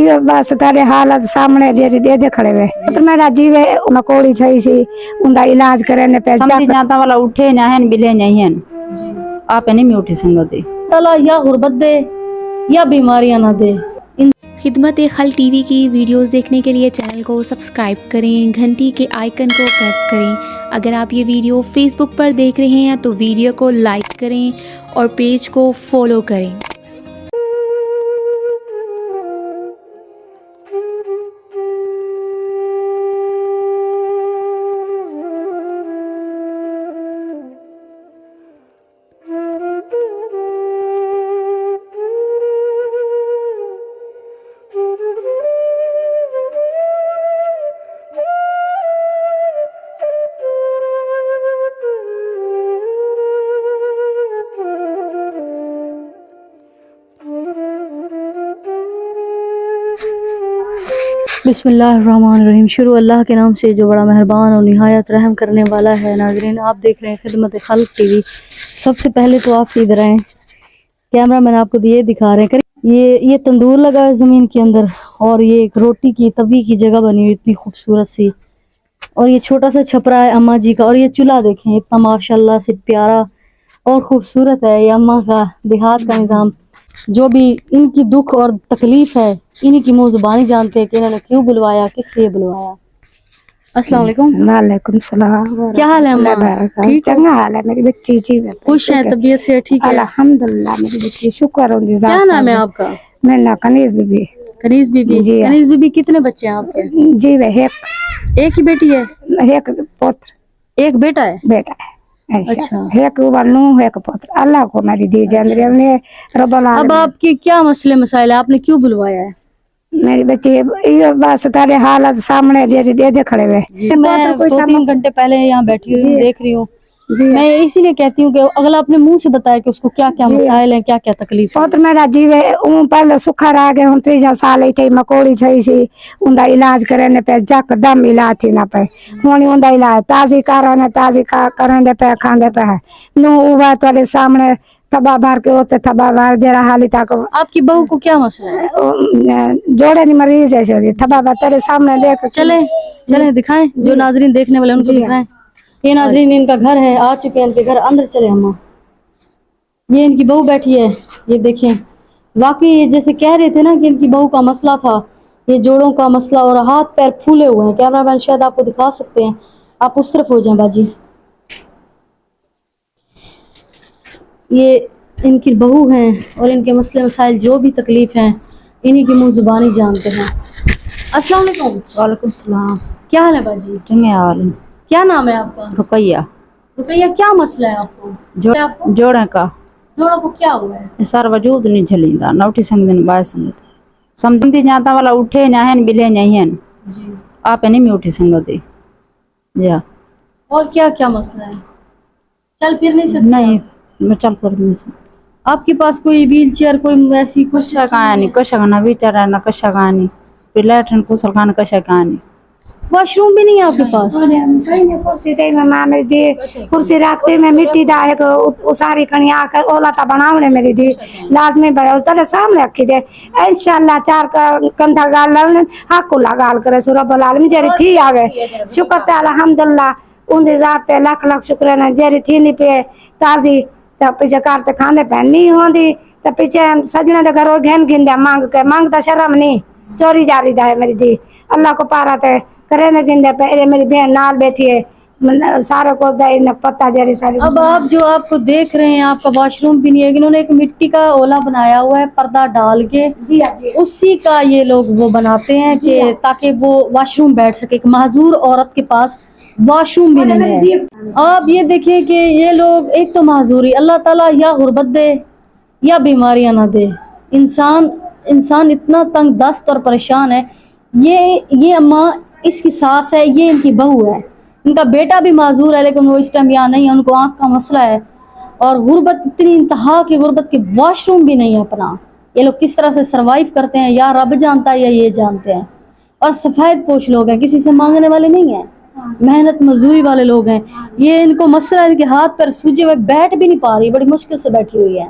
یہ بس تارے حالت سامنے جڑی دے دے کھڑے وے تو میرا جیوے مکوڑی تھئی سی اوندا علاج کرنے پہ سمجھی جاتا والا اٹھے نہ ہیں بلے نہیں ہیں جی آپ نہیں اٹھی سنگتے تعالیٰ یا غربت دے یا بیماریاں نہ دے. خدمت خلق ٹی وی کی ویڈیوز دیکھنے کے لیے چینل کو سبسکرائب کریں، گھنٹی کے آئیکن کو پریس کریں. اگر آپ یہ ویڈیو فیس بک پر دیکھ رہے ہیں تو ویڈیو کو لائک کریں اور پیج کو فالو کریں. بسم اللہ الرحمن الرحیم. شروع اللہ کے نام سے جو بڑا مہربان اور نہایت رحم کرنے والا ہے. ناظرین آپ دیکھ رہے ہیں خدمت خلق ٹی وی. سب سے پہلے تو آپ ادھر آئیں، کیمرہ مین آپ کو یہ دکھا رہے ہیں. یہ تندور لگا ہے زمین کے اندر اور یہ ایک روٹی کی توی کی جگہ بنی ہوئی اتنی خوبصورت سی. اور یہ چھوٹا سا چھپرا ہے اماں جی کا. اور یہ چولہا دیکھیں اتنا ماشاءاللہ سے پیارا اور خوبصورت ہے. یہ اماں کا دیہات کا نظام، جو بھی ان کی دکھ اور تکلیف ہے انہی کی منہ زبانی جانتے ہیں کہ انہوں نے کیوں بلوایا، کس لیے بلوایا. السلام علیکم. وعلیکم السلام. کیا حال ہے اماں؟ ٹھیک چنگا حال ہے. میری بچی جی خوش ہیں؟ طبیعت سے ٹھیک ہے؟ الحمدللہ میری بچی شکر ہوں ذات. کیا نام ہے آپ کا؟ میرا نام کنیز بی بی. کنیز بی بی. جی کنیز بی بی کتنے بچے ہیں آپ کے؟ جی وہ ایک ہی بیٹی ہے؟ ایک پوتر ایک بیٹا ہے؟ بیٹا ہے. اچھا ایک نو ایک پوتر. اللہ کو میری دی جاندری رب اب العالمین. آپ کے کیا مسئلے مسائل ہیں؟ آپ نے کیوں بلوایا ہے؟ میری بچی یہ بس تارے حالت سامنے جڑی دے دے کھڑے وے. میں 2-3 گھنٹے پہلے یہاں بیٹھی ہوئی ہوں، جی دیکھ رہی ہوں. جی میں اسی لیے کہتی ہوں کہ اگلا اپنے منہ سے بتائے کہ اس کو کیا کیا مسائل ہیں، کیا کیا تکلیف ہے. پوتر میرا جیوے پہلے سکھا رہ گئے ہوں 3 سال تھی مکوڑی تھئی سی اوندا علاج کرنے پہ جک دم علاج تھی نہ پہ ہونی اوندا علاج تازی کرنے تازی کرنے پہ کھاندے پہ نو ہوا تھوڑے سامنے تبا بھر کے ہوتے تبا بھر جرا حالی تک. آپ کی بہو کو کیا مسئلہ ہے؟ جوڑے نہیں مریض ہے تبا بھر تیرے سامنے دیکھ. چلیں دکھائیں جو ناظرین دیکھنے والے ان کو دکھائیں. یہ ناظرین ان کا گھر ہے، آ چکے ہیں ان کے گھر. اندر چلے اماں. یہ ان کی بہو بیٹھی ہے، یہ دیکھیں. واقعی یہ جیسے کہہ رہے تھے نا کہ ان کی بہو کا مسئلہ تھا، یہ جوڑوں کا مسئلہ اور ہاتھ پیر پھولے ہوئے ہیں. کیمرہ مین شاید آپ کو دکھا سکتے ہیں، آپ اس طرف ہو جائیں باجی. یہ ان کی بہو ہیں اور ان کے مسئلے مسائل جو بھی تکلیف ہیں انہی کی منہ زبانی جانتے ہیں. السلام علیکم. وعلیکم السلام. کیا حال ہے باجی؟ چنگے حال ہیں. کیا نام ہے آپ کا؟ رقیہ. رقیہ کیا مسئلہ ہے آپ کو؟ جوڑے کا. جوڑوں کو کیا ہوا ہے؟ سر وجود نہیں جھلیندا نہ اٹھی سنگدن بائے سنگت سمجھی جاتا والا اٹھے نہ ہیں بلے نہیں ہیں جی. آپ نہیں اٹھی سنگتے. جا اور کیا کیا مسئلہ ہے؟ چل پھر نہیں سکتے؟ نہیں میں چل پڑ نہیں سکتی. آپ کے پاس کوئی ویل چیئر کوئی ایسی کچھ کہانی کشا نہ بیچارہ نہ کشا کہانی پھر لیٹرن کوسل خان کشا کہانی. واش روم بھی نہیں ہے آپ کے پاس؟ کرسی تے میں ماں میری دی کرسی رکھتے میں مٹی دا ایک اساری کنی آ کر اولا تا بناونے میری دی لازمی بڑا تیرے سامنے رکھی دے انشاءاللہ 4 کندا گال لون حق اللہ گال کرے سو رب العالمین جری تھی آوے شکر تے الحمدللہ ان دی ذات تے لاکھ لاکھ شکر ہے جری تھی نہیں پے تازی تے پیچھے کار تے کھانے پہنی ہوندی تے پیچھے سجنا دے گھروں گھن گھن دے مانگ کے مانگ دا شرم نہیں چوری جاری دا ہے میری دی اللہ کو پارا تے کرے نہ گندے پہرے میری بہن نال بیٹھی ہے سارے کو دے نہ پتہ جری ساری. اب آپ جو آپ کو دیکھ رہے ہیں آپ کا واش روم بھی نہیں ہے. انہوں نے ایک مٹی کا اولا بنایا ہوا ہے پردہ ڈال کے اسی کا یہ لوگ وہ بناتے ہیں کہ تاکہ وہ واش روم بیٹھ سکے. ایک معذور عورت کے پاس واش روم بھی نہیں ہے. آپ یہ دیکھیں کہ یہ لوگ ایک تو معذوری اللہ تعالیٰ یا غربت دے یا بیماریاں نہ دے. انسان اتنا تنگ دست اور پریشان ہے. یہ اماں اس کی ساس ہے، یہ ان کی بہو ہے. ان کا بیٹا بھی معذور ہے لیکن وہ اس ٹائم یہاں نہیں ہے، ان کو آنکھ کا مسئلہ ہے. اور غربت اتنی انتہا کی غربت کے واش روم بھی نہیں ہے اپنا. یہ لوگ کس طرح سے سروائیو کرتے ہیں یا رب جانتا ہے یا یہ جانتے ہیں. اور سفید پوش لوگ ہیں، کسی سے مانگنے والے نہیں ہیں، محنت مزدوری والے لوگ ہیں. یہ ان کو مسئلہ ہے کہ ہاتھ پر سوجے ہوئے بیٹھ بھی نہیں پا رہی، بڑی مشکل سے بیٹھی ہوئی ہے.